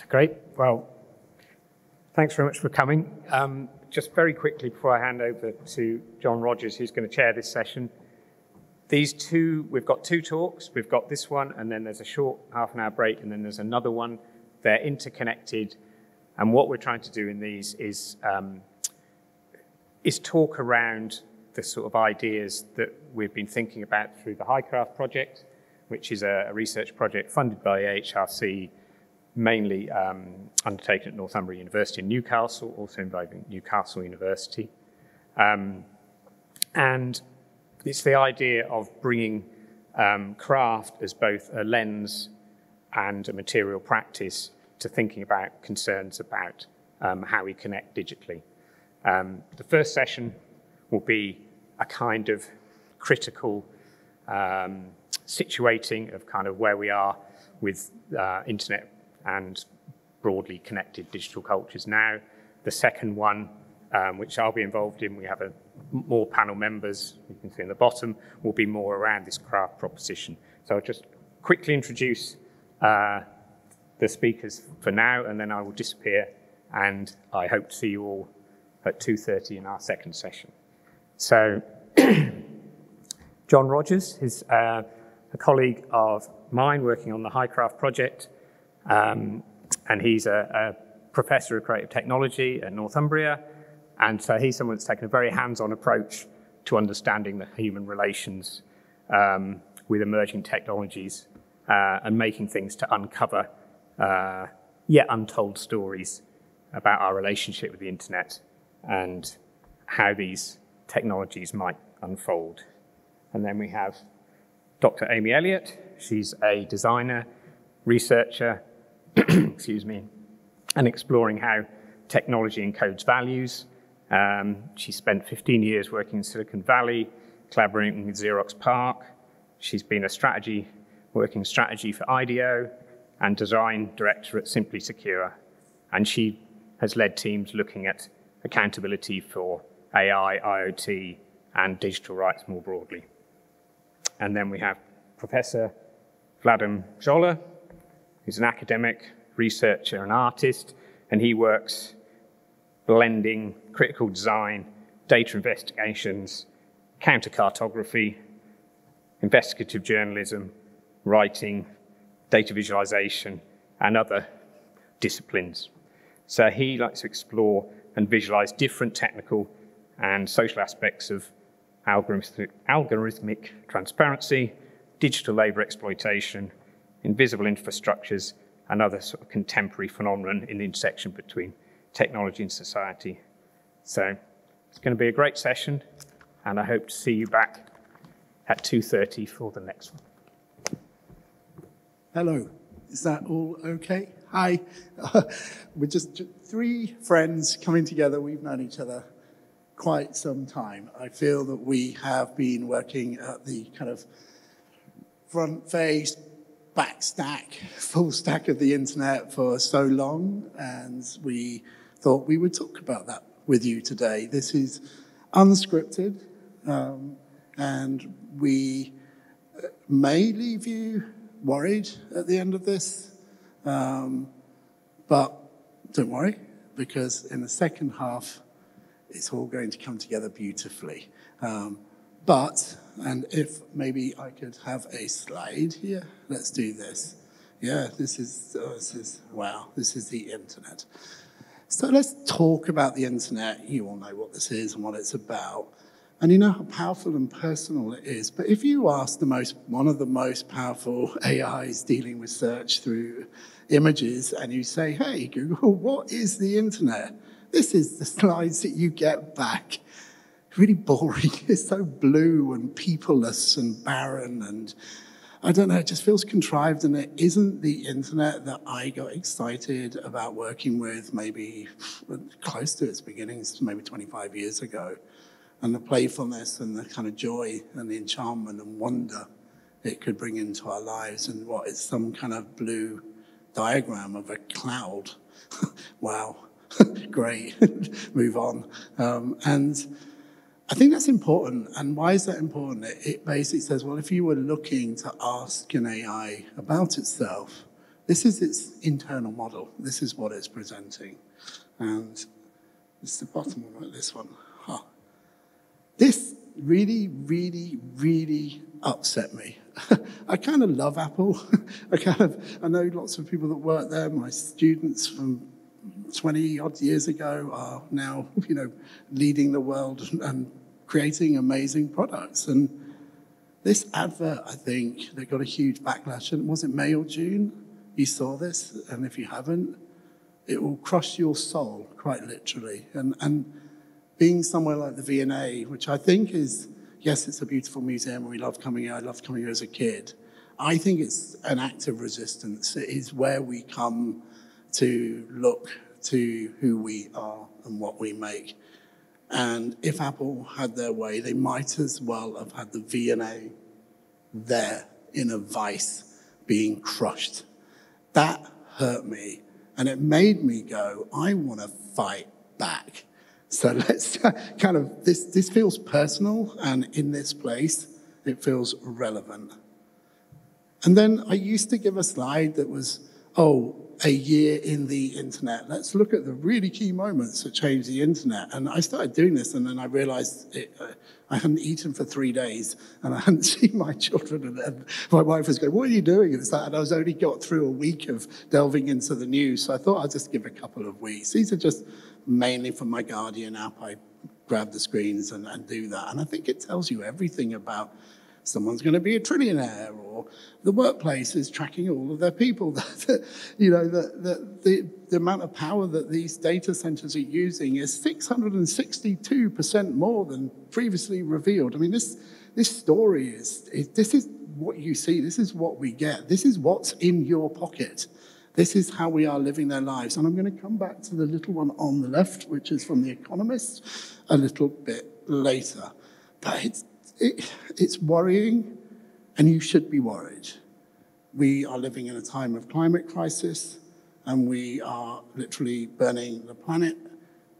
Great. Well, thanks very much for coming. Just very quickly before I hand over to John Rogers, who's going to chair this session. We've got two talks. We've got this one, and then there's a short half-an-hour break, and then there's another one. They're interconnected, and what we're trying to do in these is talk around the sort of ideas that we've been thinking about through the hiCraft project, which is a research project funded by HRC, mainly undertaken at Northumbria University in Newcastle, also involving Newcastle University. And it's the idea of bringing craft as both a lens and a material practice to thinking about concerns about how we connect digitally. The first session will be a kind of critical situating of kind of where we are with internet and broadly connected digital cultures now. The second one, which I'll be involved in, we have more panel members, you can see in the bottom, will be more around this craft proposition. So I'll just quickly introduce the speakers for now, and then I will disappear, and I hope to see you all at 2:30 in our second session. So John Rogers is a colleague of mine working on the hiCraft project, and he's a professor of creative technology at Northumbria, and so he's someone that's taken a very hands-on approach to understanding the human relations with emerging technologies and making things to uncover yet untold stories about our relationship with the internet and how these technologies might unfold. And then we have Dr. Amy Elliott. She's a designer, researcher, excuse me, and exploring how technology encodes values. She spent 15 years working in Silicon Valley, collaborating with Xerox PARC. She's been working strategy for IDEO and design director at Simply Secure. And she has led teams looking at accountability for AI, IoT, and digital rights more broadly. And then we have Professor Vladimir Zoller, who's an academic, researcher, and artist, and he works blending critical design, data investigations, counter-cartography, investigative journalism, writing, data visualization, and other disciplines. So he likes to explore and visualize different technical and social aspects of algorithmic transparency, digital labor exploitation, invisible infrastructures, and other sort of contemporary phenomenon in the intersection between technology and society. So it's going to be a great session, and I hope to see you back at 2:30 for the next one. Hello, is that all okay? Hi, we're just three friends coming together. We've known each other quite some time. I feel that we have been working at the kind of front face, back stack, full stack of the internet for so long, and we thought we would talk about that with you today. This is unscripted, and we may leave you worried at the end of this, but don't worry, because in the second half, it's all going to come together beautifully. And if maybe I could have a slide here, let's do this. Yeah, this is wow, this is the internet. So let's talk about the internet. You all know what this is and what it's about. And you know how powerful and personal it is. But if you ask one of the most powerful AIs dealing with search through images, and you say, hey, Google, what is the internet? This is the slides that you get back. Really boring. It's so blue and peopleless and barren, and I don't know, it just feels contrived, and it isn't the internet that I got excited about working with maybe close to its beginnings, maybe 25 years ago. And the playfulness and the kind of joy and the enchantment and wonder it could bring into our lives, and what is some kind of blue diagram of a cloud. Wow, great, move on. And I think that's important. And why is that important? It basically says, well, if you were looking to ask an AI about itself, This is its internal model. This is what it's presenting. And it's the bottom one, right, this one. Huh. This really, really, really upset me. I kind of love Apple. I know lots of people that work there. My students from 20 odd years ago are now, leading the world and creating amazing products. And this advert, I think, that got a huge backlash. And was it May or June? You saw this, and if you haven't, it will crush your soul, quite literally. And being somewhere like the V&A, which I think is, yes, it's a beautiful museum, and we love coming here. I loved coming here as a kid. I think it's an act of resistance. It is where we come to look to who we are and what we make. And if Apple had their way, they might as well have had the V&A there in a vice being crushed. That hurt me, and it made me go, I want to fight back. So let's this feels personal, and in this place, it feels relevant. And then I used to give a slide that was, a year in the internet. Let's look at the really key moments that changed the internet. And I started doing this, and then I realized I hadn't eaten for 3 days, and I hadn't seen my children. And my wife was going, what are you doing? And I was only got through a week of delving into the news. So I thought I'd just give a couple of weeks. These are just mainly from my Guardian app. I grab the screens and do that. And I think it tells you everything about someone's going to be a trillionaire, or the workplace is tracking all of their people. The amount of power that these data centers are using is 662% more than previously revealed. I mean, this story this is what you see. This is what we get. This is what's in your pocket. This is how we are living their lives. And I'm going to come back to the little one on the left, which is from The Economist, a little bit later. But it's worrying, and you should be worried. We are living in a time of climate crisis, and we are literally burning the planet.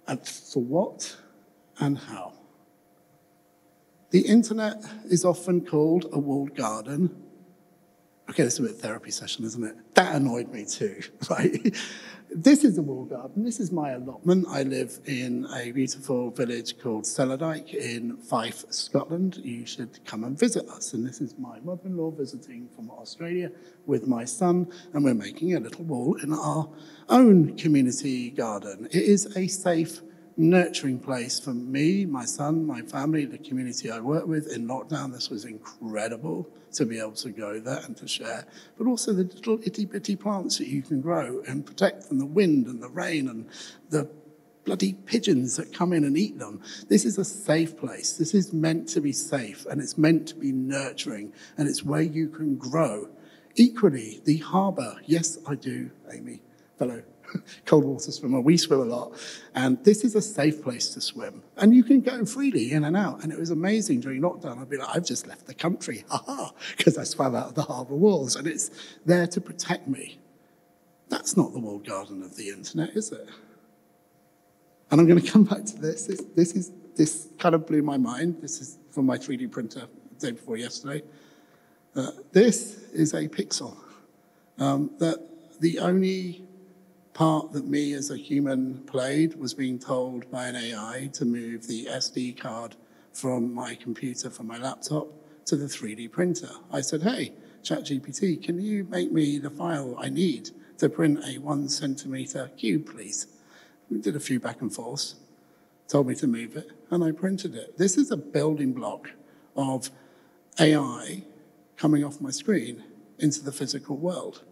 And for what and how? The internet is often called a walled garden. Okay, this is a bit of a therapy session, isn't it? That annoyed me too, right? This is the walled garden. This is my allotment. I live in a beautiful village called Cellardike in Fife, Scotland. You should come and visit us. And this is my mother-in-law visiting from Australia with my son, and we're making a little wall in our own community garden. It is a safe, nurturing place for me, my son, my family, the community I work with. In lockdown, this was incredible to be able to go there and to share, but also the little itty-bitty plants that you can grow and protect from the wind and the rain and the bloody pigeons that come in and eat them. This is a safe place. This is meant to be safe, and it's meant to be nurturing, and it's where you can grow. Equally, the harbour, yes, I do, Amy, fellow cold water swimmer. We swim a lot, and this is a safe place to swim, and you can go freely in and out. And it was amazing during lockdown. I'd be like, I've just left the country, because I swam out of the harbour walls, and it's there to protect me. That's not the walled garden of the internet, is it? And I'm going to come back to this. This kind of blew my mind. This is from my 3D printer the day before yesterday. This is a pixel. That the only part that me as a human played was being told by an AI to move the SD card from my computer, from my laptop, to the 3D printer. I said, hey, ChatGPT, can you make me the file I need to print a 1 centimeter cube, please? We did a few back and forths, told me to move it, and I printed it. This is a building block of AI coming off my screen into the physical world.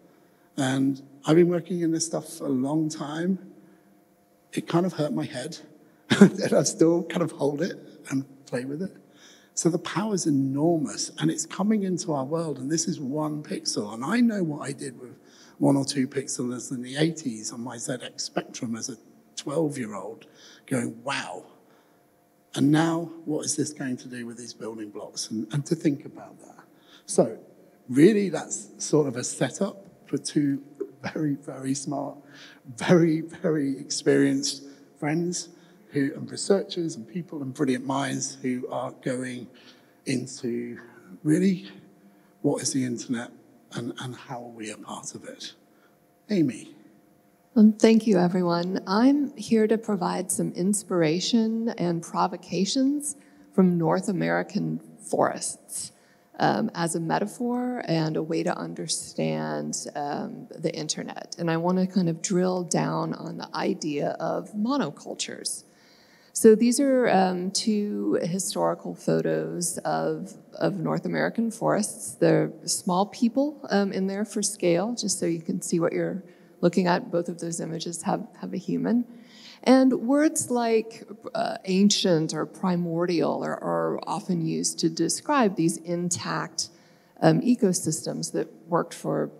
And I've been working in this stuff for a long time. It kind of hurt my head, and I still kind of hold it and play with it. So the power is enormous, and it's coming into our world, and this is 1 pixel. And I know what I did with 1 or 2 pixels in the 80s on my ZX Spectrum as a 12-year-old, going, wow. And now, what is this going to do with these building blocks? And to think about that. So really, that's sort of a setup for 2 very, very smart, very, very experienced friends and researchers and people and brilliant minds who are going into really what is the internet and how are we a part of it. Amy. Thank you, everyone. I'm here to provide some inspiration and provocations from North American forests as a metaphor and a way to understand the internet. And I want to kind of drill down on the idea of monocultures. So these are two historical photos of North American forests. They're small people in there for scale, just so you can see what you're looking at. Both of those images have a human. And words like ancient or primordial are often used to describe these intact ecosystems that worked for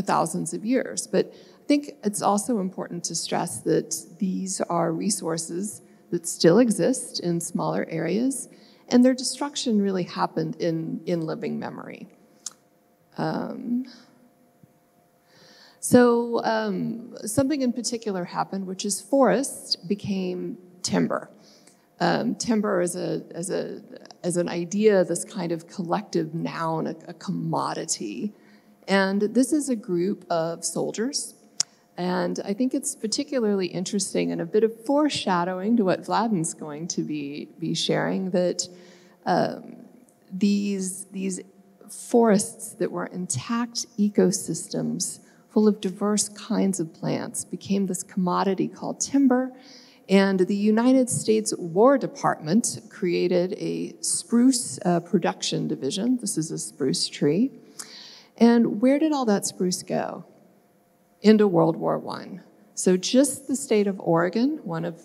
thousands of years. But I think it's also important to stress that these are resources that still exist in smaller areas, and their destruction really happened in living memory. Something in particular happened, which is forest became timber. Timber as an idea, this kind of collective noun, a commodity. And this is a group of soldiers. And I think it's particularly interesting and a bit of foreshadowing to what Vladim's going to be sharing, that these forests that were intact ecosystems full of diverse kinds of plants became this commodity called timber. And the United States War Department created a spruce production division. This is a spruce tree. And where did all that spruce go? Into World War I. So just the state of Oregon, one of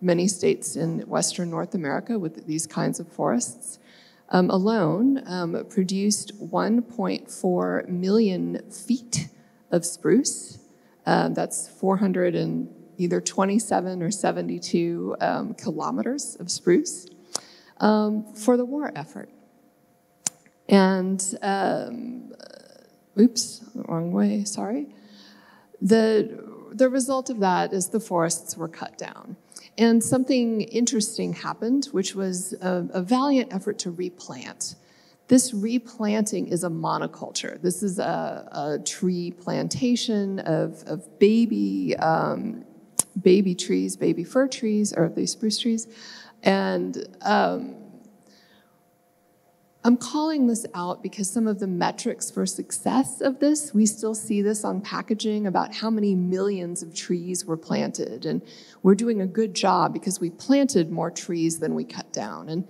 many states in Western North America with these kinds of forests, alone produced 1.4 million feet of spruce. That's 400 and either 27 or 72 kilometers of spruce for the war effort. And, oops, wrong way, sorry. The result of that is the forests were cut down. And something interesting happened, which was a valiant effort to replant. This replanting is a monoculture. This is a tree plantation of baby trees, baby fir trees, or these spruce trees. And I'm calling this out because some of the metrics for success of this, we still see this on packaging about how many millions of trees were planted. And we're doing a good job because we planted more trees than we cut down. And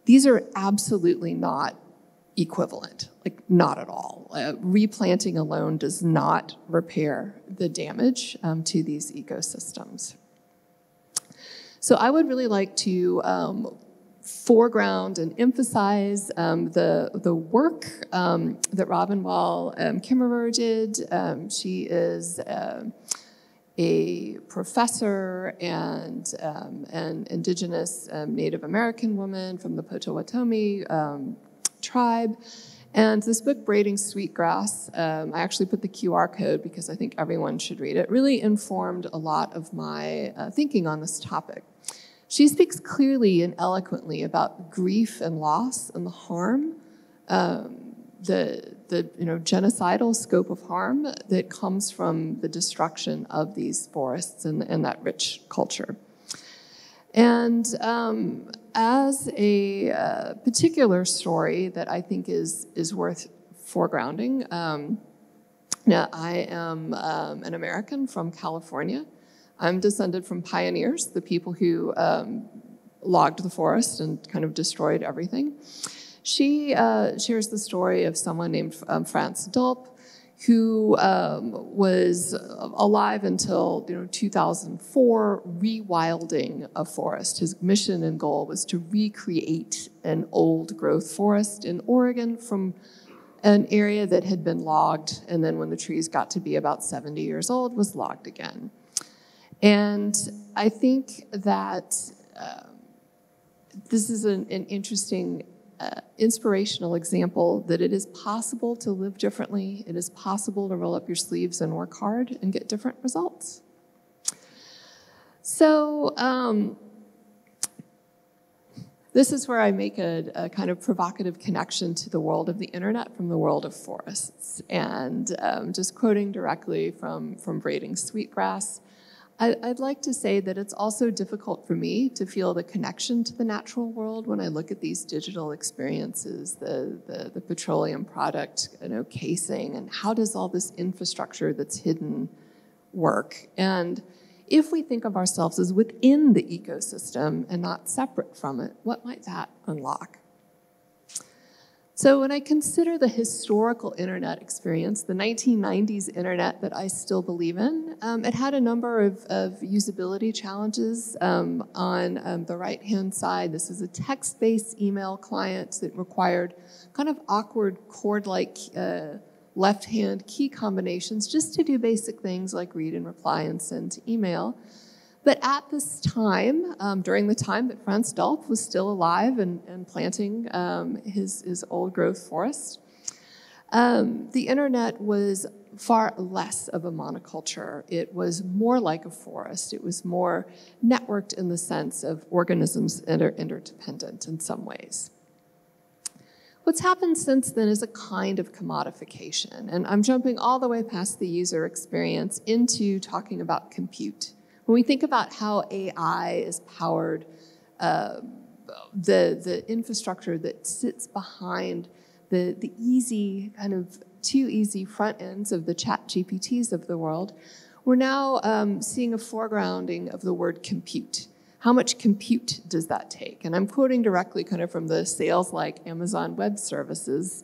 these are absolutely not equivalent, like not at all. Replanting alone does not repair the damage to these ecosystems. So I would really like to foreground and emphasize the work that Robin Wall Kimmerer did. She is a professor and an indigenous Native American woman from the Potawatomi tribe. And this book, Braiding Sweetgrass, I actually put the QR code because I think everyone should read it, really informed a lot of my thinking on this topic. She speaks clearly and eloquently about grief and loss and the harm, the genocidal scope of harm that comes from the destruction of these forests and that rich culture. And as a particular story that I think is worth foregrounding, now I am an American from California. I'm descended from pioneers, the people who logged the forest and kind of destroyed everything. She shares the story of someone named Franz Dulp, who was alive until 2004, rewilding a forest. His mission and goal was to recreate an old growth forest in Oregon from an area that had been logged, and then when the trees got to be about 70 years old, was logged again. And I think that this is an interesting inspirational example that it is possible to live differently. It is possible to roll up your sleeves and work hard and get different results. This is where I make a kind of provocative connection to the world of the internet from the world of forests. And just quoting directly from Braiding Sweetgrass, I'd like to say that it's also difficult for me to feel the connection to the natural world when I look at these digital experiences, the petroleum product, casing, and how does all this infrastructure that's hidden work? And if we think of ourselves as within the ecosystem and not separate from it, what might that unlock? So when I consider the historical internet experience, the 1990s internet that I still believe in, it had a number of usability challenges. On the right-hand side, this is a text-based email client that required kind of awkward cord-like left-hand key combinations just to do basic things like read and reply and send to email. But at this time, during the time that Franz Dolp was still alive and planting his old growth forest, the internet was far less of a monoculture. It was more like a forest. It was more networked in the sense of organisms that are interdependent in some ways. What's happened since then is a kind of commodification, and I'm jumping all the way past the user experience into talking about compute. When we think about how AI is powered, the infrastructure that sits behind the easy, kind of too easy front ends of the chat GPTs of the world, we're now seeing a foregrounding of the word compute. How much compute does that take? And I'm quoting directly kind of from the Sales Like Amazon Web Services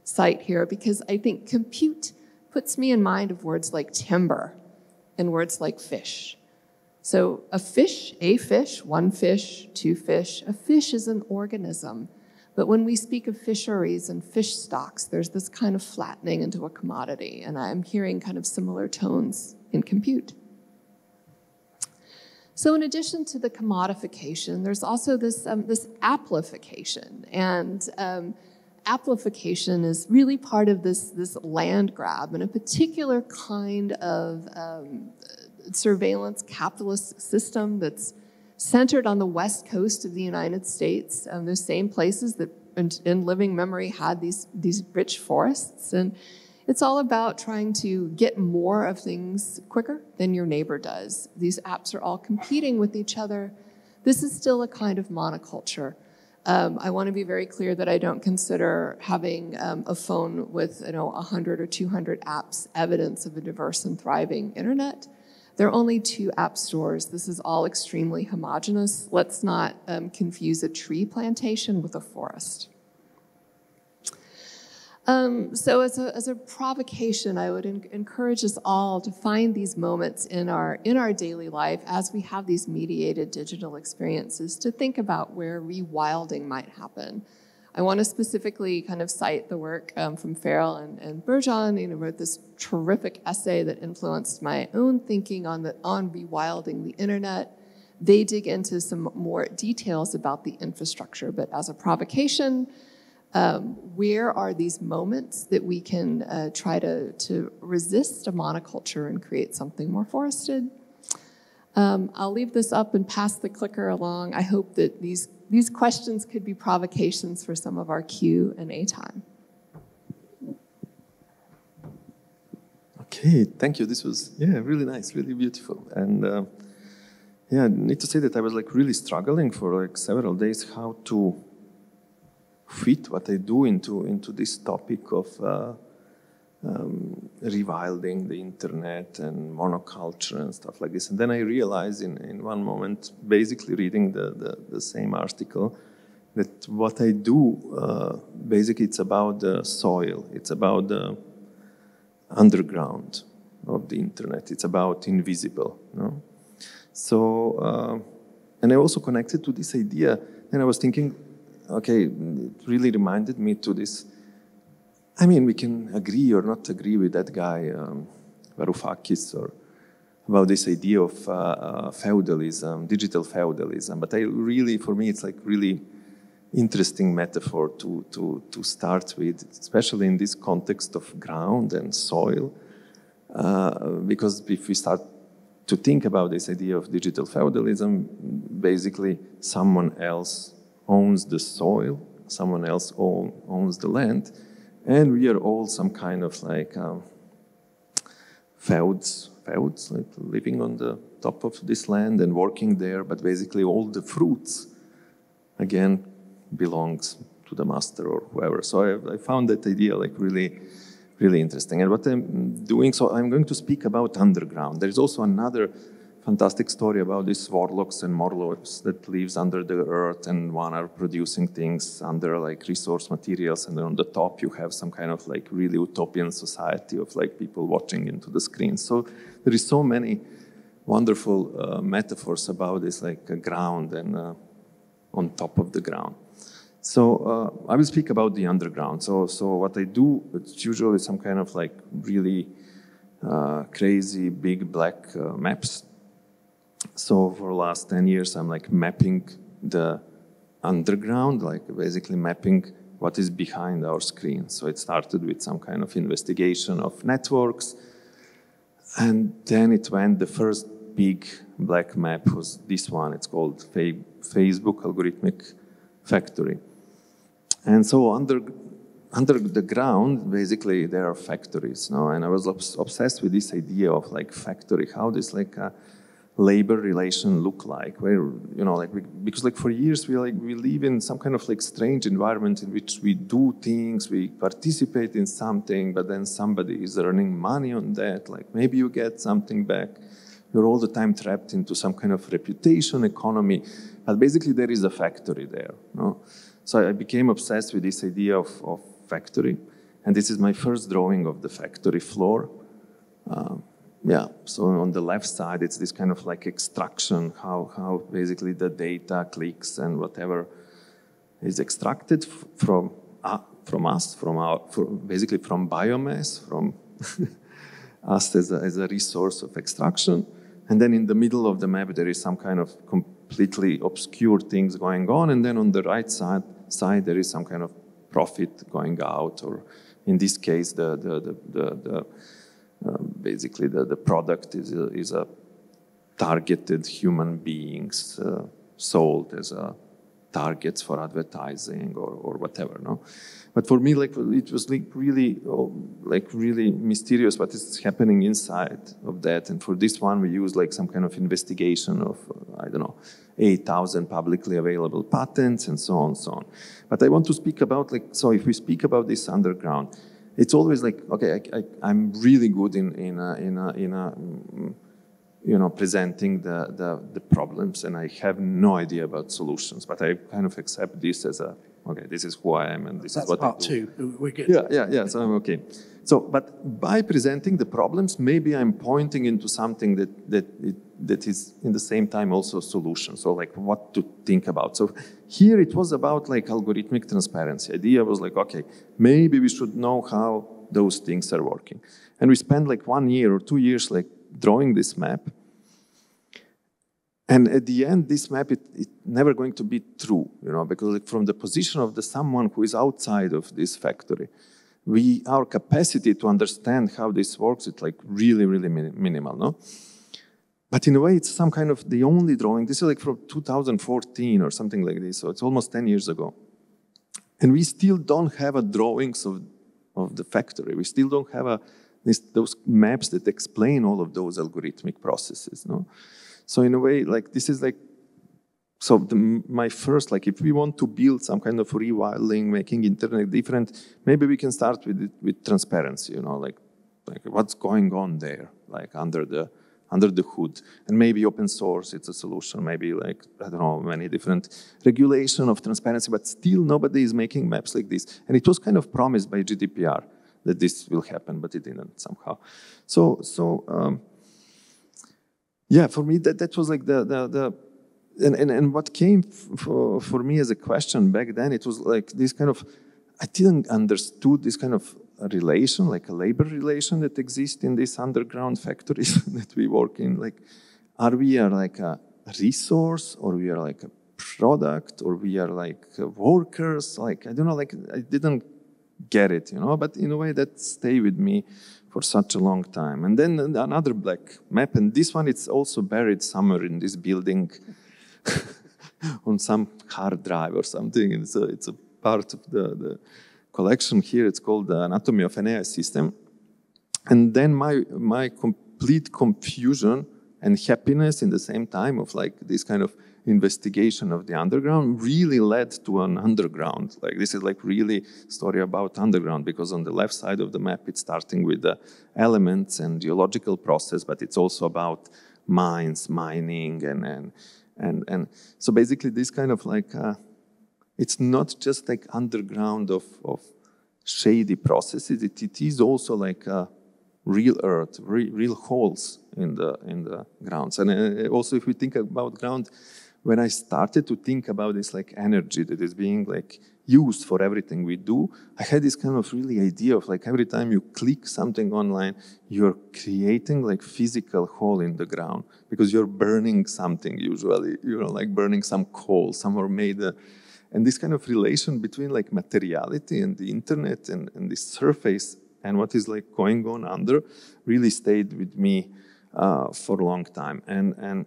site here, because I think compute puts me in mind of words like timber and words like fish. So a fish, one fish, two fish. A fish is an organism. But when we speak of fisheries and fish stocks, there's this kind of flattening into a commodity. And I'm hearing kind of similar tones in compute. So in addition to the commodification, there's also this application. And application is really part of this land grab and a particular kind of surveillance capitalist system that's centered on the west coast of the United States, those same places that in living memory had these rich forests. And it's all about trying to get more of things quicker than your neighbor does. These apps are all competing with each other. This is still a kind of monoculture. I want to be very clear that I don't consider having a phone with 100 or 200 apps evidence of a diverse and thriving internet. There are only 2 app stores. This is all extremely homogeneous. Let's not confuse a tree plantation with a forest. So as a provocation, I would encourage us all to find these moments in our daily life as we have these mediated digital experiences to think about where rewilding might happen. I want to specifically kind of cite the work from Farrell and Burjan, wrote this terrific essay that influenced my own thinking on rewilding the internet. They dig into some more details about the infrastructure, but as a provocation, where are these moments that we can try to resist a monoculture and create something more forested? I'll leave this up and pass the clicker along. I hope that these questions could be provocations for some of our Q&A time. Okay, thank you. This was, really nice, really beautiful. And I need to say that I was really struggling for several days how to fit what I do into this topic of rewilding the internet and monoculture and stuff like this. And then I realized in one moment, basically reading the same article, that what I do, basically it's about the soil. It's about the underground of the internet. It's about invisible. No? So, and I also connected to this idea, and I was thinking, okay, it really reminded me to this. I mean, we can agree or not agree with that guy, Varoufakis, or about this idea of feudalism, digital feudalism. But for me, it's really interesting metaphor to start with, especially in this context of ground and soil. Because if we start to think about this idea of digital feudalism, basically someone else owns the soil, someone else owns the land, and we are all some kind of like feuds, like living on the top of this land and working there, but basically all the fruits, again, belongs to the master or whoever. So I found that idea like really, really interesting. And what I'm doing, so I'm going to speak about underground. There is also another fantastic story about these warlocks and morlocks that lives under the earth, and one are producing things under like resource materials, and then on the top you have some kind of like really utopian society of like people watching into the screen. So there is so many wonderful metaphors about this like ground and on top of the ground. So I will speak about the underground. So what I do, it's usually some kind of like really crazy big black maps. So for the last 10 years, I'm like mapping the underground, like basically mapping what is behind our screen. So it started with some kind of investigation of networks, and then it went, the first big black map was this one. It's called Facebook Algorithmic Factory. And so under the ground, basically, there are factories, no? And I was obsessed with this idea of like factory, how this like a labor relation look like, where, you know, like, because like for years we live in some kind of like strange environment in which we do things, we participate in something, but then somebody is earning money on that, like maybe you get something back. You're all the time trapped into some kind of reputation economy, but basically there is a factory there, no? So I became obsessed with this idea of factory, and this is my first drawing of the factory floor. Yeah, so on the left side, it's this kind of like extraction, how basically the data, clicks, and whatever is extracted from us, basically from biomass, from us as a resource of extraction. And then in the middle of the map, there is some kind of completely obscure things going on. And then on the right side there is some kind of profit going out, or in this case, basically the product is a targeted human beings sold as targets for advertising or whatever, no? But for me, like, it was like really mysterious what is happening inside of that. And for this one, we use like some kind of investigation of, I don't know, 8,000 publicly available patents and so on, so on. But I want to speak about like, so if we speak about this underground, it's always like, okay, I'm really good in you know, presenting the problems, and I have no idea about solutions, but I kind of accept this as a, okay, this is who I am, and this is what I do. That's part two. We're good. Yeah, so I'm okay. So, but by presenting the problems, maybe I'm pointing into something that is in the same time also a solution, so like what to think about. So here it was about like algorithmic transparency. Idea was like, okay, maybe we should know how those things are working. And we spent like 1 year or 2 years like drawing this map. And at the end, this map, it's never going to be true, you know, because like from the position of someone who is outside of this factory, our capacity to understand how this works is like really, really minimal, no? But in a way, it's some kind of the only drawing. This is like from 2014 or something like this, so it's almost 10 years ago. And we still don't have a drawings of the factory. We still don't have those maps that explain all of those algorithmic processes, no? So in a way, like this is like, so my first, like if we want to build some kind of rewiring, making internet different, maybe we can start with transparency, you know, like what's going on there, like under the hood. And maybe open source, it's a solution. Maybe like, I don't know, many different regulation of transparency, but still nobody is making maps like this. And it was kind of promised by GDPR that this will happen, but it didn't somehow. Yeah, for me, that was like and what came for me as a question back then, it was like this kind of, I didn't understood this kind of relation, like a labor relation that exists in these underground factories that we work in. Like, are we like a resource, or we are like a product, or we are like workers? Like, I don't know, like I didn't get it, you know, but in a way that stayed with me for such a long time. And then another black map, and this one, it's also buried somewhere in this building on some hard drive or something. And so it's a part of the collection here. It's called the Anatomy of an AI System. And then my complete confusion and happiness in the same time of like this kind of investigation of the underground really led to an underground. Like this is like really story about underground, because on the left side of the map it's starting with the elements and geological process, but it's also about mines, mining, and so basically this kind of like it's not just like underground of shady processes. It is also like real earth, real holes in the grounds. And also, if we think about ground, when I started to think about this like energy that is being like used for everything we do, I had this kind of really idea of like every time you click something online, you're creating like physical hole in the ground because you're burning something usually, like burning some coal, somewhere made. And this kind of relation between like materiality and the internet and the surface and what is like going on under really stayed with me for a long time. And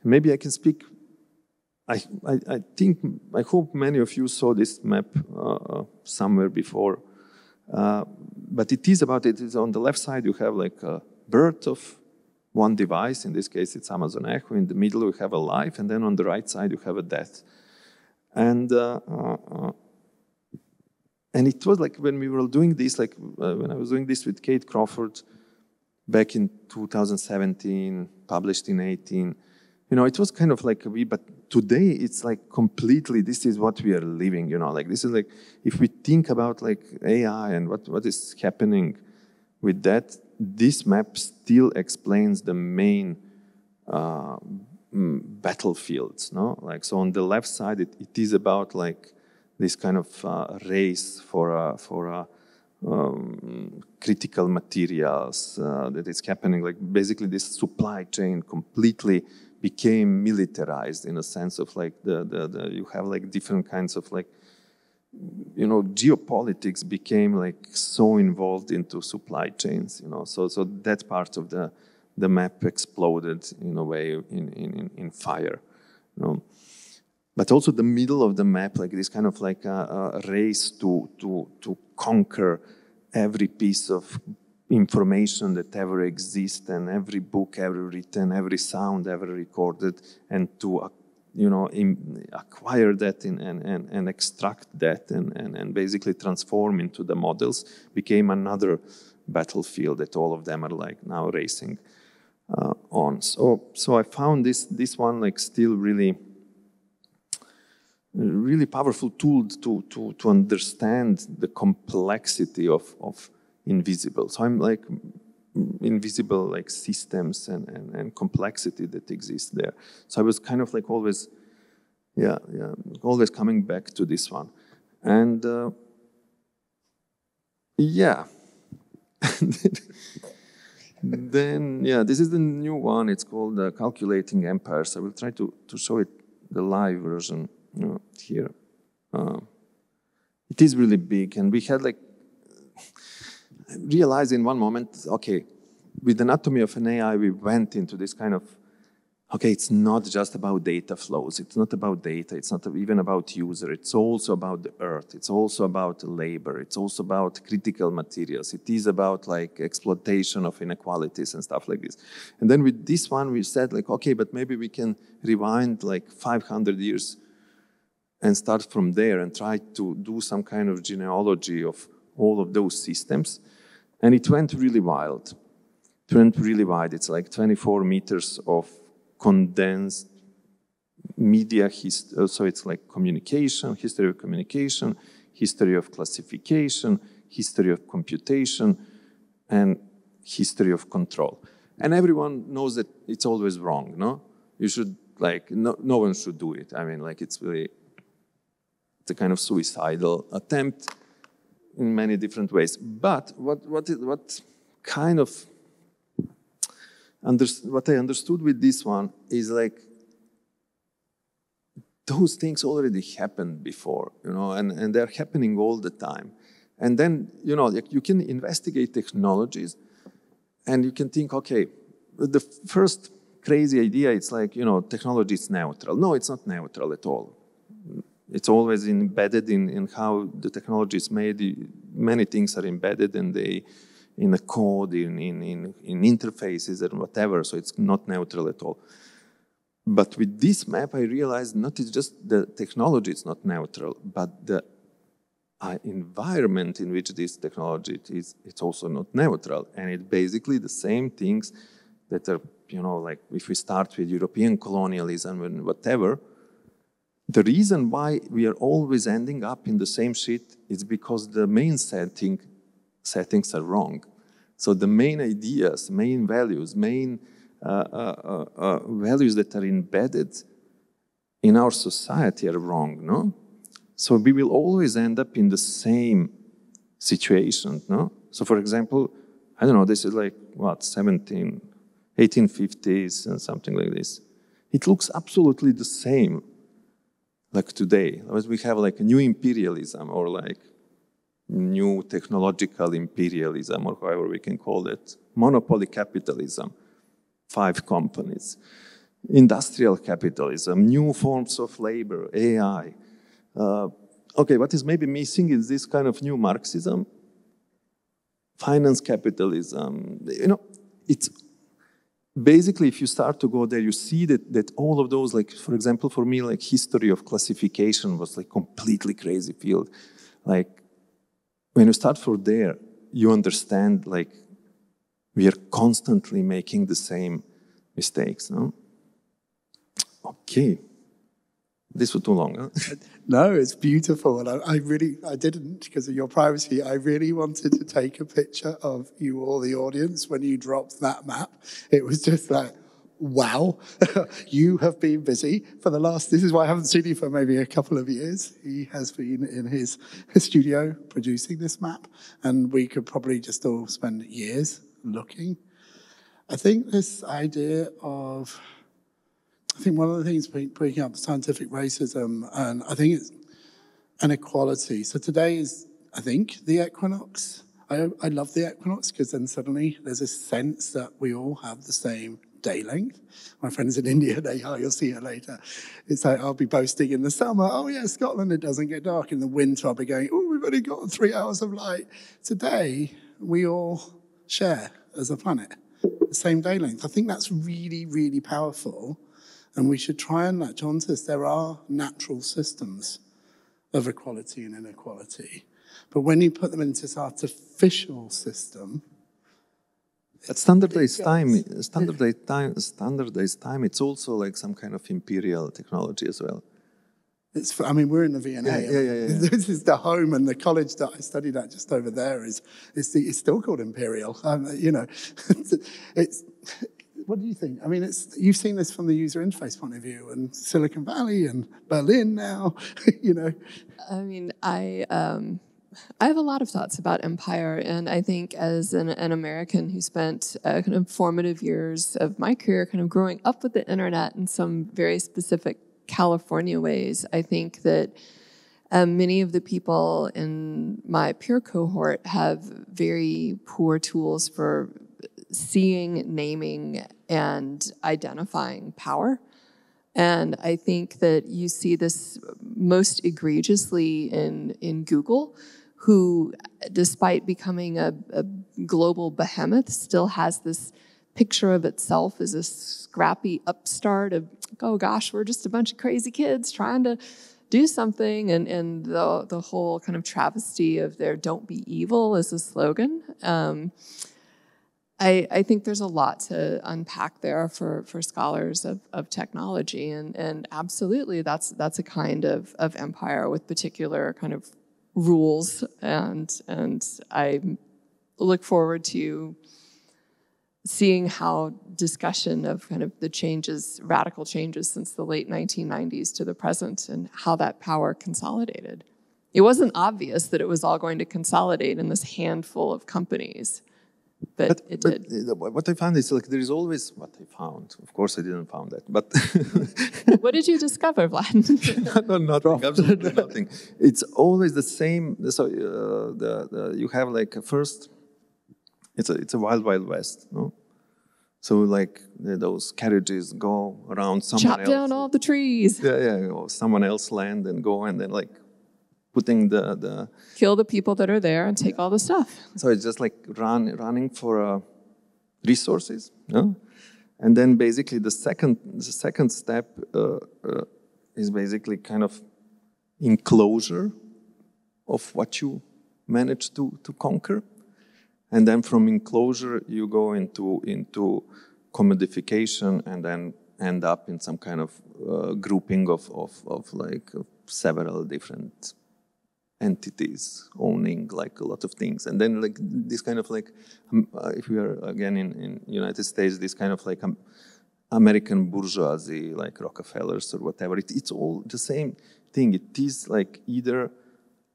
maybe I can speak. I hope many of you saw this map somewhere before, but it is about it. Is on the left side you have like a birth of one device. In this case, it's Amazon Echo. In the middle you have a life, and then on the right side you have a death. And it was like when we were doing this, like when I was doing this with Kate Crawford back in 2017, published in 18. It was kind of like but today it's like completely, this is what we are living, like this is like, if we think about like AI and what is happening with that, this map still explains the main battlefields, no? Like, so on the left side, it is about like this kind of race for critical materials that is happening, like basically this supply chain completely became militarized in a sense of like you have like different kinds of like, geopolitics became like so involved into supply chains, so that part of the map exploded in a way in fire, But also the middle of the map, like this kind of like a race to conquer every piece of information that ever exists, and every book ever written, every sound ever recorded, and to acquire that and extract that and basically transform into the models became another battlefield that all of them are like now racing on. So I found this one like still really powerful tool to understand the complexity of invisible. So I'm like invisible like systems and complexity that exists there. So I was kind of like always coming back to this one. And then this is the new one. It's called Calculating Empires. I will try to show it, the live version here. It is really big, and we had like realized in one moment, okay, with Anatomy of an AI, we went into this kind of, okay, it's not just about data flows. It's not about data. It's not even about user. It's also about the earth. It's also about labor. It's also about critical materials. It is about like exploitation of inequalities and stuff like this. And then with this one, we said like, okay, but maybe we can rewind like 500 years and start from there and try to do some kind of genealogy of all of those systems. And it went really wild. It went really wide. It's like 24 meters of condensed media history. So it's like communication, history of communication, history of classification, history of computation, and history of control. And everyone knows that it's always wrong, no? You should, like, no one should do it. I mean, like, it's a kind of suicidal attempt in many different ways. But what I understood with this one is like those things already happened before, and they're happening all the time. And then, like you can investigate technologies and you can think, okay, the first crazy idea. It's like, technology is neutral. No, it's not neutral at all. It's always embedded in how the technology is made. Many things are embedded in the code, in interfaces and whatever, so it's not neutral at all. But with this map, I realized not it's just the technology is not neutral, but the environment in which this technology is, it's also not neutral. And it's basically the same things that are, like if we start with European colonialism and whatever, the reason why we are always ending up in the same shit is because the main settings are wrong. So the main ideas, main values, main values that are embedded in our society are wrong, no? So we will always end up in the same situation, no? So for example, I don't know, this is like, 1850s and something like this. It looks absolutely the same like today. We have like a new imperialism or like new technological imperialism or however we can call it. Monopoly capitalism, 5 companies. Industrial capitalism, new forms of labor, AI. Okay, what is maybe missing is this kind of new Marxism, finance capitalism. It's basically, if you start to go there, you see that all of those, like, for example, for me, like history of classification was like completely crazy field. Like, when you start from there, you understand, like, we are constantly making the same mistakes, no? Okay. This was too long, huh? No, it's beautiful. And I didn't, because of your privacy, I really wanted to take a picture of you all, the audience, when you dropped that map. It was just like, wow, you have been busy for the last, this is why I haven't seen you for maybe a couple of years. He has been in his studio producing this map, and we could probably just all spend years looking. I think this idea of, one of the things bringing up scientific racism, and I think it's inequality. So today is, I think, the equinox. I love the equinox because then suddenly there's a sense that we all have the same day length. My friends in India, you'll see her later. It's like, I'll be boasting in the summer, oh yeah, Scotland, it doesn't get dark. In the winter, I'll be going, oh, we've only got 3 hours of light. Today, we all share as a planet the same day length. I think that's really, really powerful. And we should try and latch onto this. There are natural systems of equality and inequality. But when you put them into this artificial system, at standardized time, it's also like some kind of imperial technology as well. We're in the V&A. Yeah. This is the home, and the college that I studied at just over there it's still called Imperial. What do you think? You've seen this from the user interface point of view, and Silicon Valley and Berlin now, I have a lot of thoughts about empire, and I think as an American who spent kind of formative years of my career kind of growing up with the internet in some very specific California ways, I think that many of the people in my peer cohort have very poor tools for seeing, naming, and identifying power. And I think that you see this most egregiously in Google, who, despite becoming a global behemoth, still has this picture of itself as a scrappy upstart of, oh gosh, we're just a bunch of crazy kids trying to do something, and the whole kind of travesty of their "don't be evil" as a slogan. I think there's a lot to unpack there for scholars of technology, and absolutely that's a kind of empire with particular kind of rules, and I look forward to seeing how discussion of kind of the changes, radical changes since the late 1990s to the present, and how that power consolidated. It wasn't obvious that it was all going to consolidate in this handful of companies. But it did. What I found is like there is always what I found. Of course, I didn't find that. But what did you discover, Vlad? No, nothing. Absolutely nothing. It's always the same. So you have like first, it's a wild west, no. So like those carriages go around someone else. Chop down all the trees. Yeah, or someone else land and go and then like putting the Kill the people that are there and take all the stuff. So it's just like running for resources, no? And then basically the second step is basically kind of enclosure of what you manage to conquer. And then from enclosure, you go into commodification and then end up in some kind of grouping of several different entities owning like a lot of things. And then like this kind of like, if we are again in United States, this kind of like American bourgeoisie, like Rockefellers or whatever, it's all the same thing. It is like either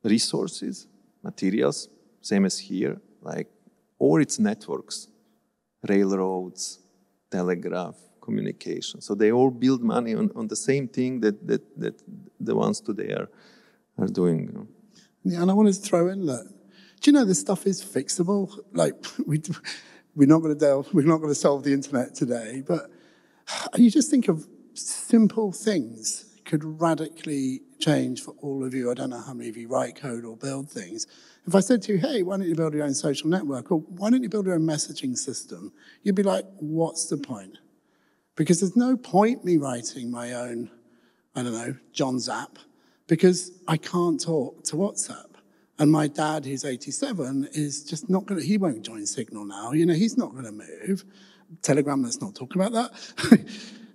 resources, materials, same as here, like, or it's networks, railroads, telegraph, communication. So they all build money on the same thing that the ones today are doing. You know? Yeah, and I wanted to throw in that. Do you know this stuff is fixable? Like we're not going to solve the internet today, but you just think of simple things could radically change for all of you. I don't know how many of you write code or build things. If I said to you, hey, why don't you build your own social network? Or why don't you build your own messaging system? You'd be like, what's the point? Because there's no point me writing my own, I don't know, John's app, because I can't talk to WhatsApp. And my dad, who's 87, is just not going to, he won't join Signal now. You know, he's not going to move. Telegram, let's not talk about that.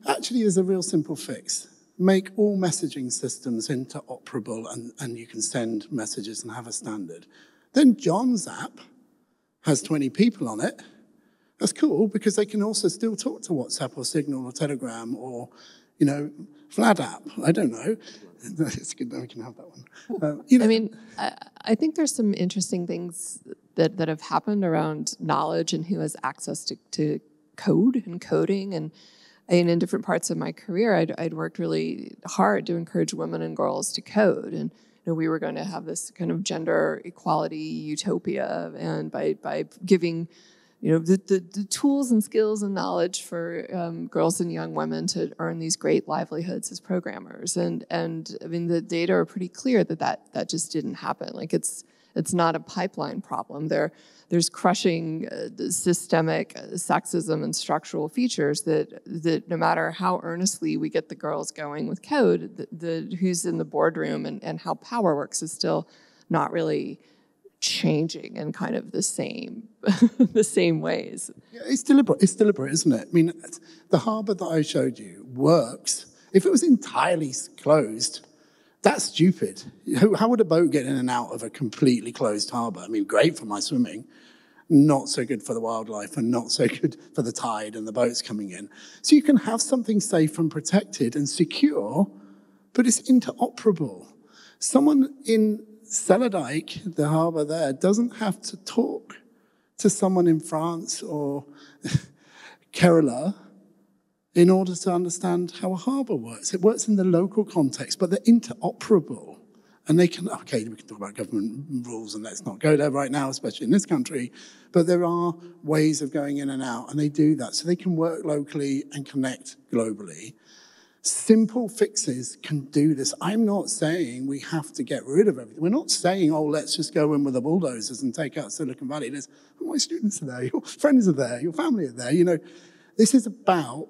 Actually, there's a real simple fix. Make all messaging systems interoperable and you can send messages and have a standard. Then John's app has 20 people on it. That's cool because they can also still talk to WhatsApp or Signal or Telegram or, you know, Vlad app. I don't know. It's good that we can have that one. You know, I mean, I think there's some interesting things that have happened around knowledge and who has access to code and coding. And in different parts of my career, I'd worked really hard to encourage women and girls to code. And you know, we were going to have this kind of gender equality utopia, and by giving the tools and skills and knowledge for girls and young women to earn these great livelihoods as programmers. And I mean, the data are pretty clear that just didn't happen. Like it's not a pipeline problem. There's crushing systemic sexism and structural features that no matter how earnestly we get the girls going with code, who's in the boardroom and how power works is still not really changing in kind of the same ways. Yeah, it's deliberate, isn't it? I mean, the harbour that I showed you works. If it was entirely closed, that's stupid. How would a boat get in and out of a completely closed harbour? I mean, great for my swimming, not so good for the wildlife and not so good for the tide and the boats coming in. So you can have something safe and protected and secure, but it's interoperable. Someone in Celladike, the harbour there, doesn't have to talk to someone in France or Kerala in order to understand how a harbour works. It works in the local context, but they're interoperable. And they can, okay, we can talk about government rules, and let's not go there right now, especially in this country, but there are ways of going in and out, and they do that. So they can work locally and connect globally. Simple fixes can do this. I'm not saying we have to get rid of everything. We're not saying, oh, let's just go in with the bulldozers and take out Silicon Valley. There's, oh, my students are there, your friends are there, your family are there. You know, this is about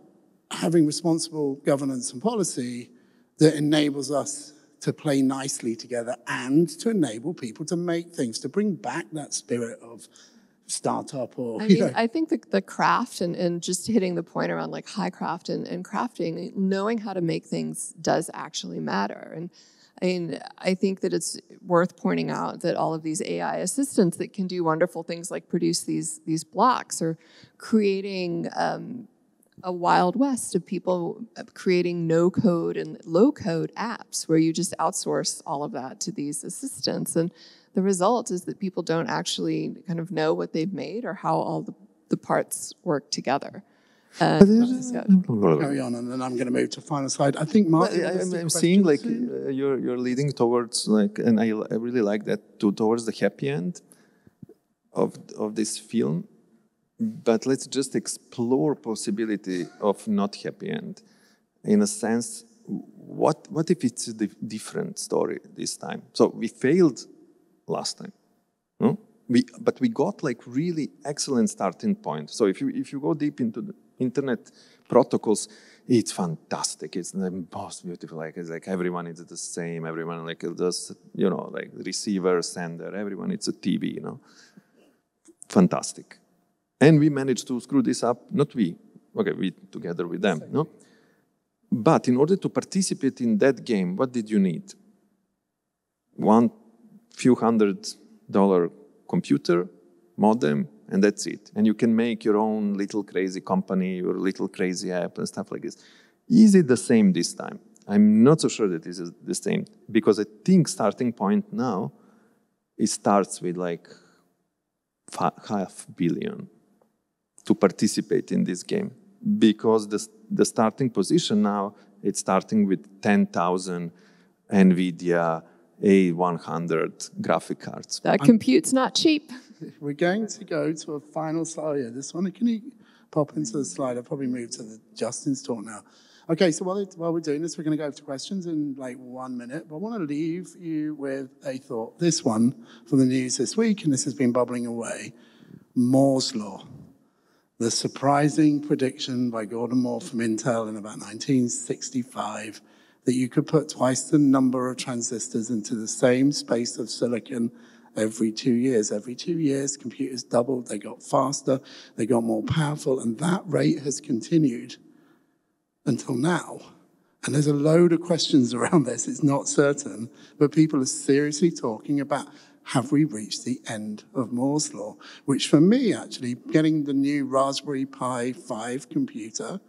having responsible governance and policy that enables us to play nicely together and to enable people to make things, to bring back that spirit of startup or, I think the craft and just hitting the point around like hiCraft and crafting, knowing how to make things does actually matter. And I mean, I think that it's worth pointing out that all of these AI assistants that can do wonderful things like produce these blocks are creating a wild west of people creating no-code and low-code apps where you just outsource all of that to these assistants. And the result is that people don't actually kind of know what they've made or how all the parts work together. Carry on, and then I'm going to move to the final slide. I think Mark, I'm seeing like you're leading towards like, and I really like that towards the happy end of this film, but let's just explore possibility of not happy end. In a sense, what if it's a different story this time? So we failed last time, no? But we got like really excellent starting point. So if you go deep into the internet protocols, it's fantastic. It's the most beautiful. Like it's like everyone is the same. Everyone like does, you know, like receiver, sender. Everyone it's a TV, you know. Fantastic. And we managed to screw this up. Not we. Okay, we together with them. No. But in order to participate in that game, what did you need? Few $100 computer, modem, and that's it. And you can make your own little crazy company, your little crazy app and stuff like this. Is it the same this time? I'm not so sure that this is the same, because I think starting point now, it starts with like $500 million to participate in this game, because the starting position now, it's starting with 10,000 NVIDIA A100 graphic cards. That compute's not cheap. We're going to go to a final slide here. This one, can you pop into the slide? I'll probably move to Justin's talk now. Okay, so while we're doing this, we're going to go to questions in like 1 minute. But I want to leave you with a thought. This one from the news this week, and this has been bubbling away. Moore's Law. The surprising prediction by Gordon Moore from Intel in about 1965 that you could put twice the number of transistors into the same space of silicon every 2 years. Every 2 years, computers doubled, they got faster, they got more powerful, and that rate has continued until now. And there's a load of questions around this, it's not certain, but people are seriously talking about, have we reached the end of Moore's Law? Which for me, actually, getting the new Raspberry Pi 5 computer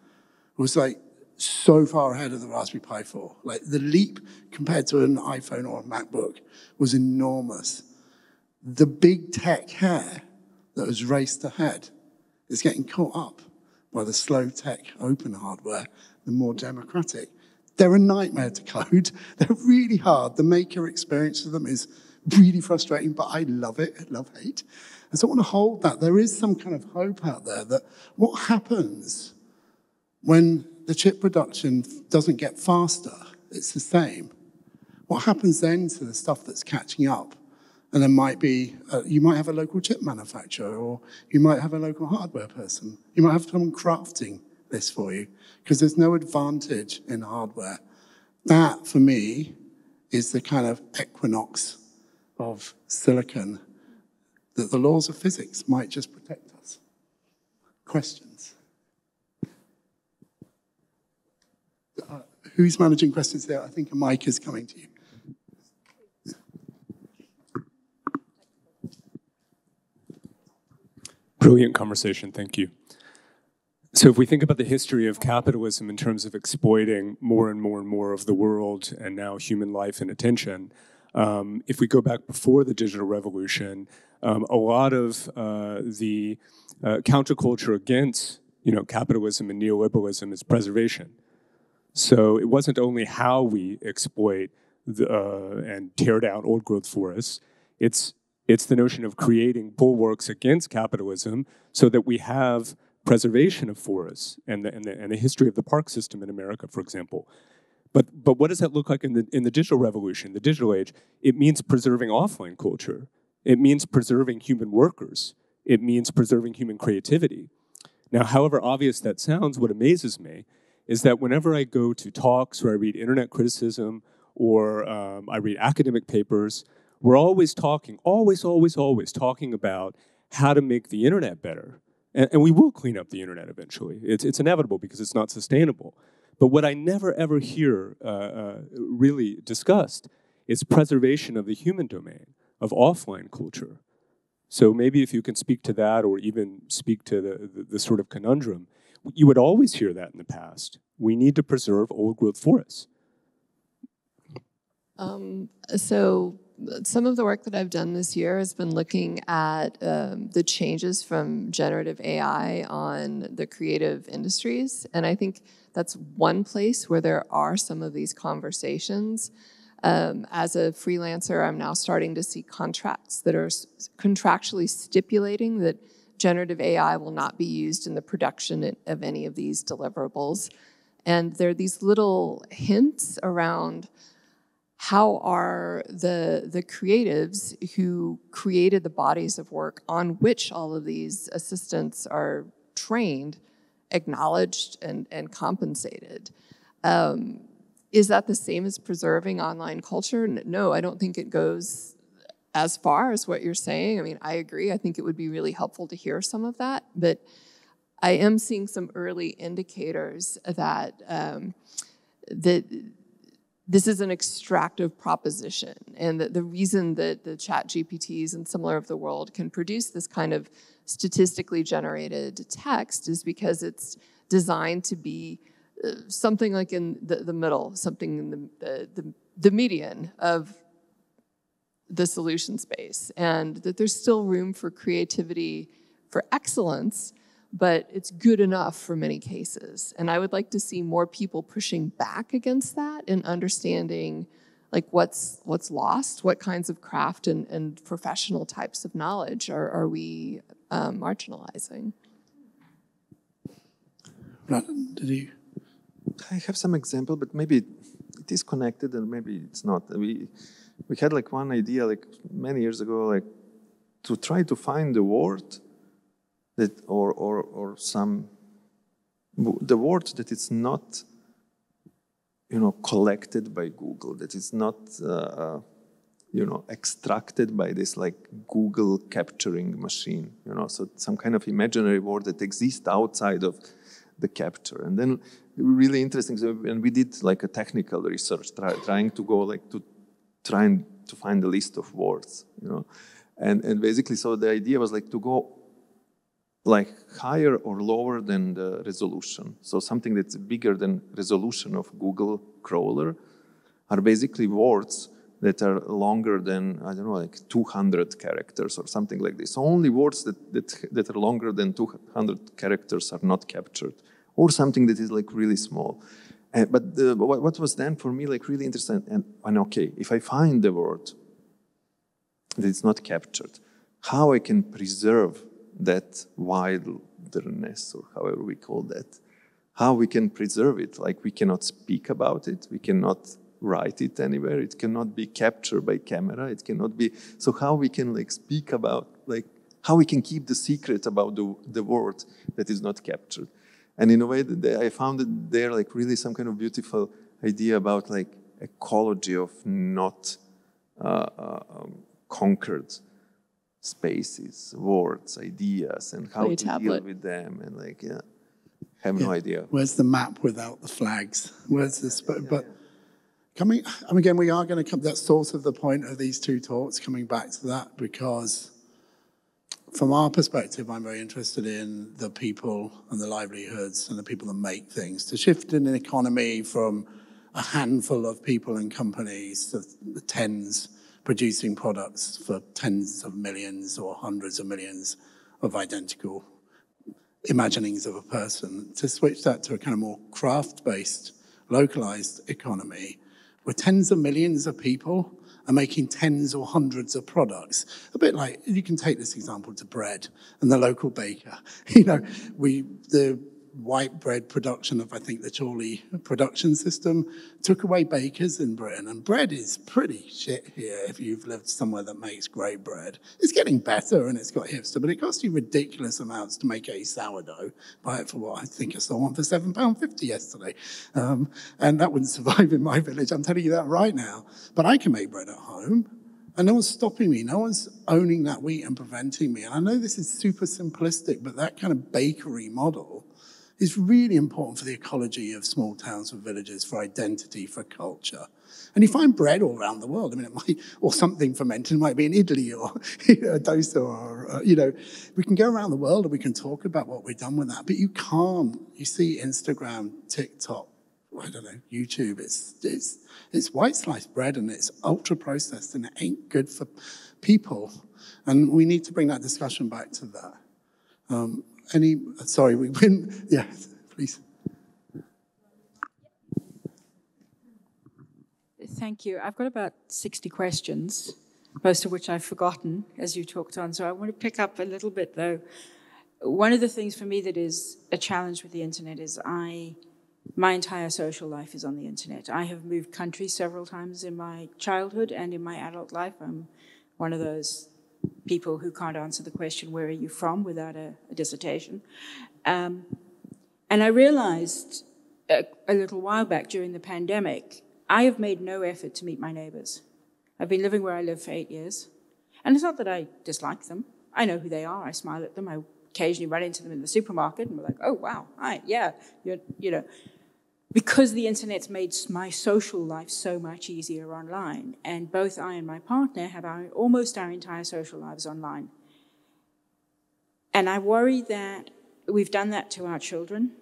was like so far ahead of the Raspberry Pi 4. Like the leap compared to an iPhone or a MacBook was enormous. The big tech hair that was raced ahead is getting caught up by the slow tech open hardware, the more democratic. They're a nightmare to code. They're really hard. The maker experience of them is really frustrating, but I love it, love-hate. And so I want to hold that. There is some kind of hope out there that what happens when the chip production doesn't get faster, it's the same. What happens then to the stuff that's catching up? And there might be, you might have a local chip manufacturer, or you might have a local hardware person. You might have someone crafting this for you, because there's no advantage in hardware. That, for me, is the kind of equinox of silicon that the laws of physics might just protect us. Questions? Who's managing questions there? I think a mic is coming to you. Brilliant conversation, thank you. So if we think about the history of capitalism in terms of exploiting more and more and more of the world and now human life and attention, if we go back before the digital revolution, a lot of the counterculture against capitalism and neoliberalism is preservation. So it wasn't only how we exploit and tear down old growth forests, it's the notion of creating bulwarks against capitalism so that we have preservation of forests and the history of the park system in America, for example. But what does that look like in the digital revolution, the digital age? It means preserving offline culture. It means preserving human workers. It means preserving human creativity. Now, however obvious that sounds, what amazes me is that whenever I go to talks or I read internet criticism or I read academic papers, we're always talking, always talking about how to make the internet better. And we will clean up the internet eventually. It's inevitable because it's not sustainable. But what I never ever hear really discussed is preservation of the human domain, of offline culture. So maybe if you can speak to that or even speak to the sort of conundrum, you would always hear that in the past. We need to preserve old growth forests. So some of the work that I've done this year has been looking at the changes from generative AI on the creative industries. And I think that's one place where there are some of these conversations. As a freelancer, I'm now starting to see contracts that are contractually stipulating that generative AI will not be used in the production of any of these deliverables. And there are these little hints around how are the creatives who created the bodies of work on which all of these assistants are trained acknowledged and compensated. Is that the same as preserving online culture? No, I don't think it goes as far as what you're saying. I mean, I agree. I think it would be really helpful to hear some of that, but I am seeing some early indicators that that this is an extractive proposition, and that the reason that the chat GPTs and similar of the world can produce this kind of statistically generated text is because it's designed to be something like in the middle, something in the median of the solution space, and that there's still room for creativity, for excellence, but it's good enough for many cases. And I would like to see more people pushing back against that and understanding like what's lost, what kinds of craft and professional types of knowledge are we marginalizing. Did you? I have some example, but maybe it is connected and maybe it's not. We had like one idea like many years ago, like to try to find the word that or some the word that it's not, you know, collected by Google, that it's not you know, extracted by this like Google capturing machine, you know, so some kind of imaginary word that exists outside of the capture. And then really interesting, so, and we did like a technical research trying to go like to trying to find a list of words, you know, and basically so the idea was like to go like higher or lower than the resolution. So something that's bigger than resolution of Google crawler are basically words that are longer than, I don't know, like 200 characters or something like this. So only words that are longer than 200 characters are not captured, or something that is like really small. But what was then for me like really interesting, and okay, if I find the word that is not captured, how I can preserve that wilderness, or however we call that, how we can preserve it. Like we cannot speak about it, we cannot write it anywhere, it cannot be captured by camera, it cannot be, so how we can like speak about, like how we can keep the secret about the word that is not captured. And in a way that I found it there like really some kind of beautiful idea about like ecology of not conquered spaces, words, ideas, and how to deal with them, and like, yeah, have no idea. Where's the map without the flags? Where's this? But coming, and again, we are going to come, that's sort of the point of these two talks, coming back to that, because from our perspective, I'm very interested in the people and the livelihoods and the people that make things. To shift in an economy from a handful of people and companies to the tens producing products for tens of millions or hundreds of millions of identical imaginings of a person, to switch that to a kind of more craft-based, localized economy where tens of millions of people are making tens or hundreds of products. A bit like, you can take this example to bread and the local baker. You know, the white bread production of, I think, the Chorley production system took away bakers in Britain, and bread is pretty shit here if you've lived somewhere that makes great bread. It's getting better and it's got hipster, but it costs you ridiculous amounts to make a sourdough. Buy it for what I think I saw one for £7.50 yesterday. And that wouldn't survive in my village, I'm telling you that right now. But I can make bread at home. And no one's stopping me. No one's owning that wheat and preventing me. And I know this is super simplistic, but that kind of bakery model is really important for the ecology of small towns and villages, for identity, for culture. And you find bread all around the world. I mean, it might, or something fermented, it might be in Italy or a dosa, or, you know, we can go around the world and we can talk about what we've done with that, but you can't. You see Instagram, TikTok, I don't know, YouTube, it's white sliced bread and it's ultra processed and it ain't good for people. And we need to bring that discussion back to that. Sorry, we win. Yeah, please. Thank you. I've got about 60 questions, most of which I've forgotten as you talked on. So I want to pick up a little bit, though, one of the things for me that is a challenge with the internet is my entire social life is on the internet. I have moved countries several times in my childhood and in my adult life. I'm one of those people who can't answer the question, where are you from, without a dissertation. And I realized a little while back during the pandemic, I have made no effort to meet my neighbors. I've been living where I live for 8 years. And it's not that I dislike them. I know who they are. I smile at them. I occasionally run into them in the supermarket and we're like, oh, wow, hi, yeah, you know. Because the internet's made my social life so much easier online, and both I and my partner have almost our entire social lives online. And I worry that we've done that to our children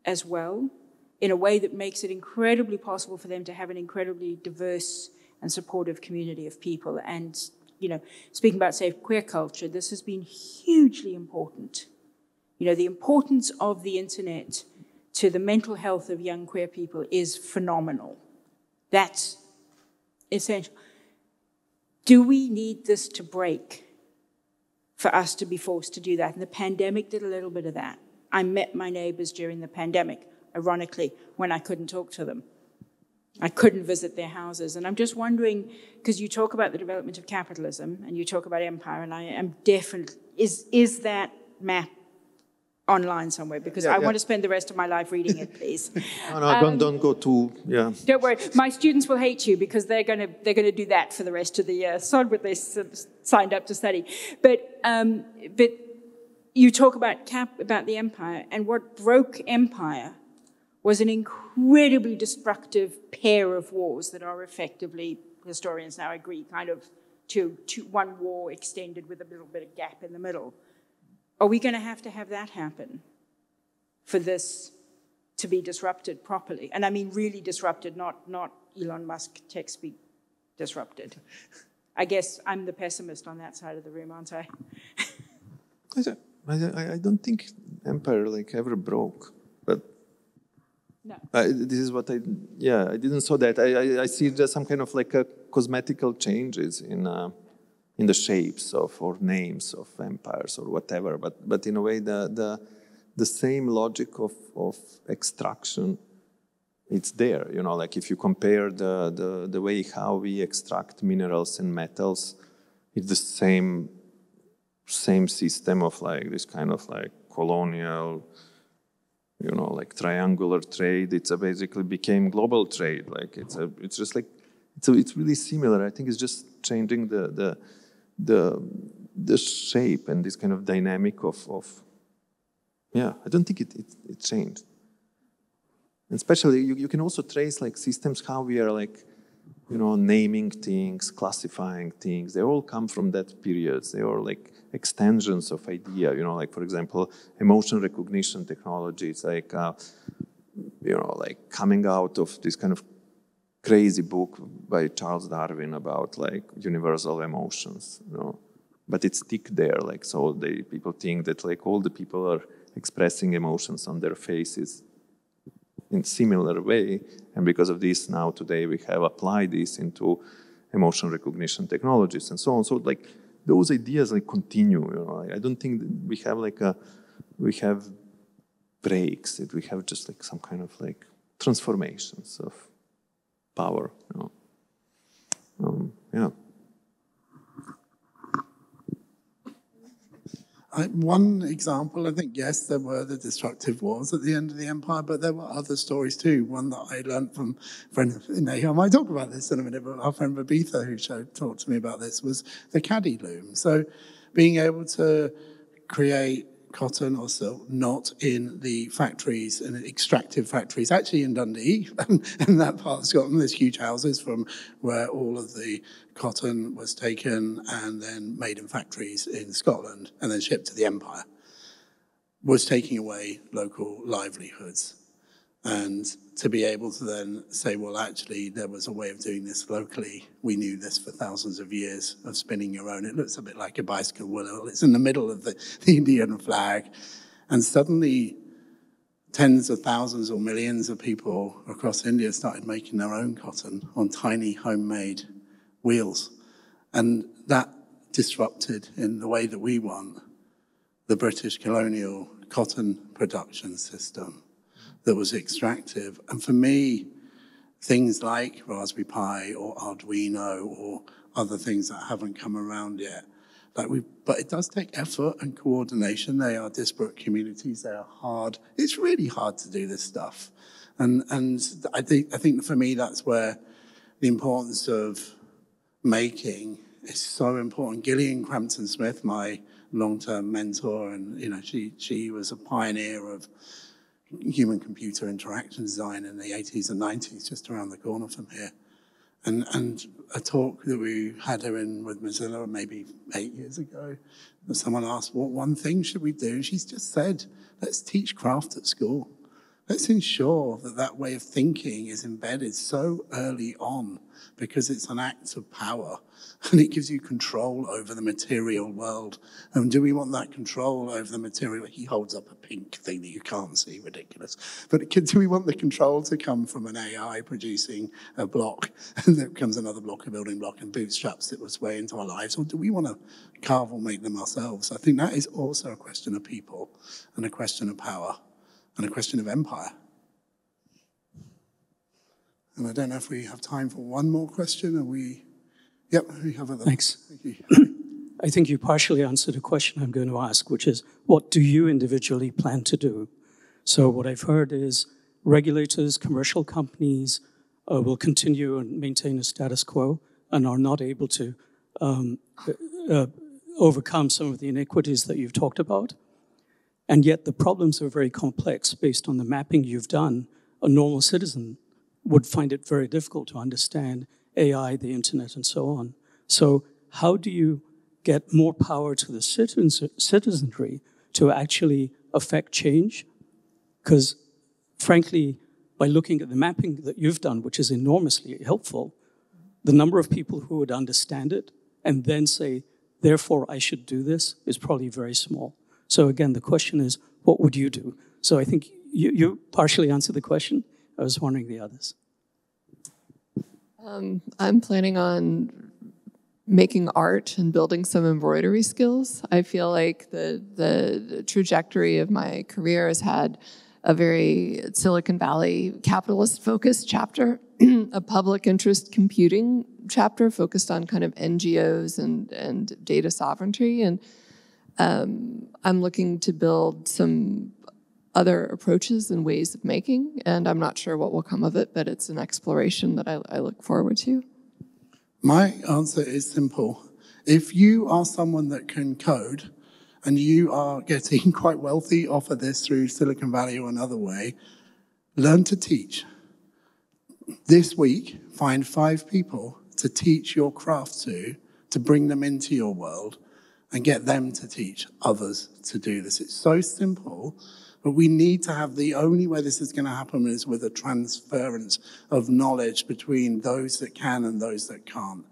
as well, in a way that makes it incredibly possible for them to have an incredibly diverse and supportive community of people. And, you know, speaking about, say, queer culture, this has been hugely important. You know, the importance of the internet to the mental health of young queer people is phenomenal. That's essential. Do we need this to break for us to be forced to do that? And the pandemic did a little bit of that. I met my neighbors during the pandemic, ironically, when I couldn't talk to them. I couldn't visit their houses. And I'm just wondering, because you talk about the development of capitalism and you talk about empire, and I am definitely, is that map online somewhere? Because I want to spend the rest of my life reading it, please. No, don't go too, yeah. Don't worry, my students will hate you because they're going to do that for the rest of the year. Sod what they signed up to study. But you talk about the empire, and what broke empire was an incredibly destructive pair of wars that are effectively, historians now agree, kind of to one war extended with a little bit of gap in the middle. Are we going to have that happen for this to be disrupted properly? And I mean really disrupted, not Elon Musk tech speak disrupted. I guess I'm the pessimist on that side of the room, aren't I? I don't think empire ever broke, but no. This is what I didn't saw that. I see there's some kind of a cosmetical changes in the shapes of or names of empires or whatever, but in a way the same logic of extraction, it's there. You know, like if you compare the way how we extract minerals and metals, it's the same system of this kind of colonial, you know, triangular trade. It's basically became global trade. It's just it's really similar. I think it's just changing the shape and this kind of dynamic of I don't think it changed. And especially you can also trace systems how we are naming things, classifying things. They all come from that period. They are extensions of idea. You know, for example, emotion recognition technology. It's coming out of this kind of crazy book by Charles Darwin about universal emotions, you know, but it's stick there, so people think that all the people are expressing emotions on their faces in similar way, and because of this now today we have applied this into emotion recognition technologies and so on. So those ideas continue. You know, I don't think we have we have breaks. We have just some kind of transformations of power, you know. One example, I think, yes, there were the destructive wars at the end of the empire, but there were other stories too. One that I learned from a friend of I might talk about this in a minute, but our friend Babitha, who talked to me about this, was the caddy loom. So being able to create cotton or silk not in the factories and extractive factories, actually in Dundee and that part of Scotland. There's huge houses from where all of the cotton was taken and then made in factories in Scotland and then shipped to the empire, was taking away local livelihoods. And to be able to then say, well, actually, there was a way of doing this locally. We knew this for thousands of years of spinning your own. It looks a bit like a bicycle wheel. It's in the middle of the Indian flag. And suddenly, tens of thousands or millions of people across India started making their own cotton on tiny homemade wheels. And that disrupted in the way that we want the British colonial cotton production system that was extractive. And for me, things like Raspberry Pi or Arduino or other things that haven't come around yet, but it does take effort and coordination. They are disparate communities. They are hard. It's really hard to do this stuff. And I think for me, that's where the importance of making is so important. Gillian Crampton Smith, my long-term mentor, and she was a pioneer of human-computer interaction design in the 80s and 90s, just around the corner from here. And a talk that we had her in with Mozilla maybe 8 years ago, someone asked, what one thing should we do? She's just said, let's teach craft at school. Let's ensure that that way of thinking is embedded so early on, because it's an act of power and it gives you control over the material world. And do we want that control over the material? He holds up a pink thing that you can't see, ridiculous. But do we want the control to come from an AI producing a block, and there comes another block, a building block, and bootstraps its way into our lives? Or do we want to carve or make them ourselves? I think that is also a question of people and a question of power and a question of empire. And I don't know if we have time for one more question. Are we? Yep, we have other. Thanks. Thank you. I think you partially answered a question I'm going to ask, which is, what do you individually plan to do? So what I've heard is regulators, commercial companies will continue and maintain a status quo and are not able to overcome some of the inequities that you've talked about. And yet the problems are very complex based on the mapping you've done. A normal citizen would find it very difficult to understand AI, the internet, and so on. So how do you get more power to the citizenry to actually affect change? Because frankly, by looking at the mapping that you've done, which is enormously helpful, the number of people who would understand it and then say, therefore I should do this, is probably very small. So again, the question is, what would you do? So I think you partially answered the question. I was wondering the others. I'm planning on making art and building some embroidery skills. I feel like the trajectory of my career has had a very Silicon Valley capitalist-focused chapter, a public interest computing chapter focused on kind of NGOs and data sovereignty. And I'm looking to build some other approaches and ways of making, and I'm not sure what will come of it, but it's an exploration that I look forward to. My answer is simple. If you are someone that can code and you are getting quite wealthy off of this through Silicon Valley or another way, learn to teach. This week, find 5 people to teach your craft to bring them into your world and get them to teach others to do this. It's so simple. But we need to have, the only way this is going to happen is with a transference of knowledge between those that can and those that can't.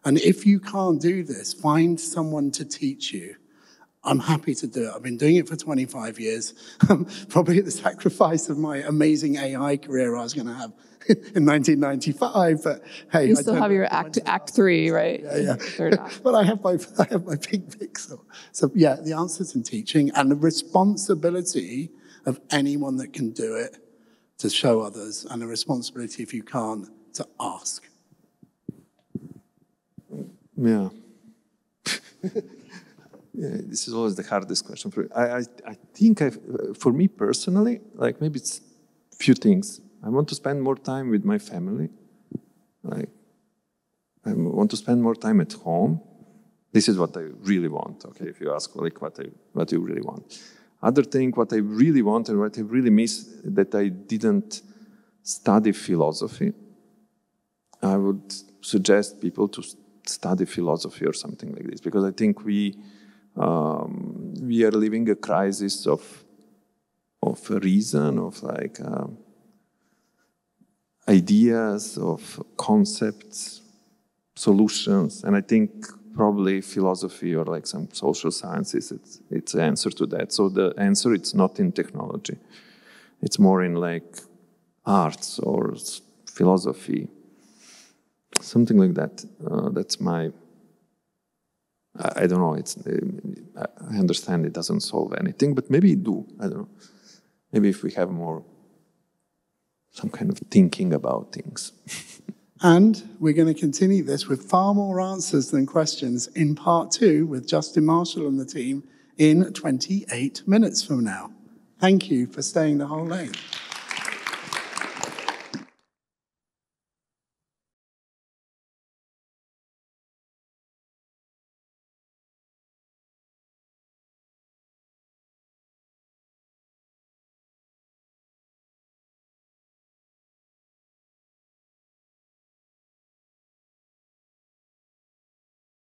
And if you can't do this, find someone to teach you. I'm happy to do it. I've been doing it for 25 years, probably at the sacrifice of my amazing AI career I was going to have in 1995. But hey, you still have your act 3, right? Yeah. Third act. But I have my big pixel. So yeah, the answer's in teaching and the responsibility of anyone that can do it to show others, and the responsibility, if you can't, to ask. Yeah. Yeah, this is always the hardest question. I think for me personally, like maybe it's a few things. I want to spend more time with my family. Like, I want to spend more time at home. This is what I really want. Okay, if you ask like what you really want. Other thing, what I really want and what I really miss, that I didn't study philosophy. I would suggest people to study philosophy or something like this, because I think we are living a crisis of reason, of like ideas, of concepts, solutions, and I think probably philosophy or like some social sciences, it's the answer to that. So the answer, it's not in technology. It's more in like arts or philosophy, something like that. That's my I don't know. I understand it doesn't solve anything, but maybe it do. I don't know. Maybe if we have some kind of thinking about things. And we're going to continue this with far more answers than questions in part 2 with Justin Marshall and the team in 28 minutes from now. Thank you for staying the whole length.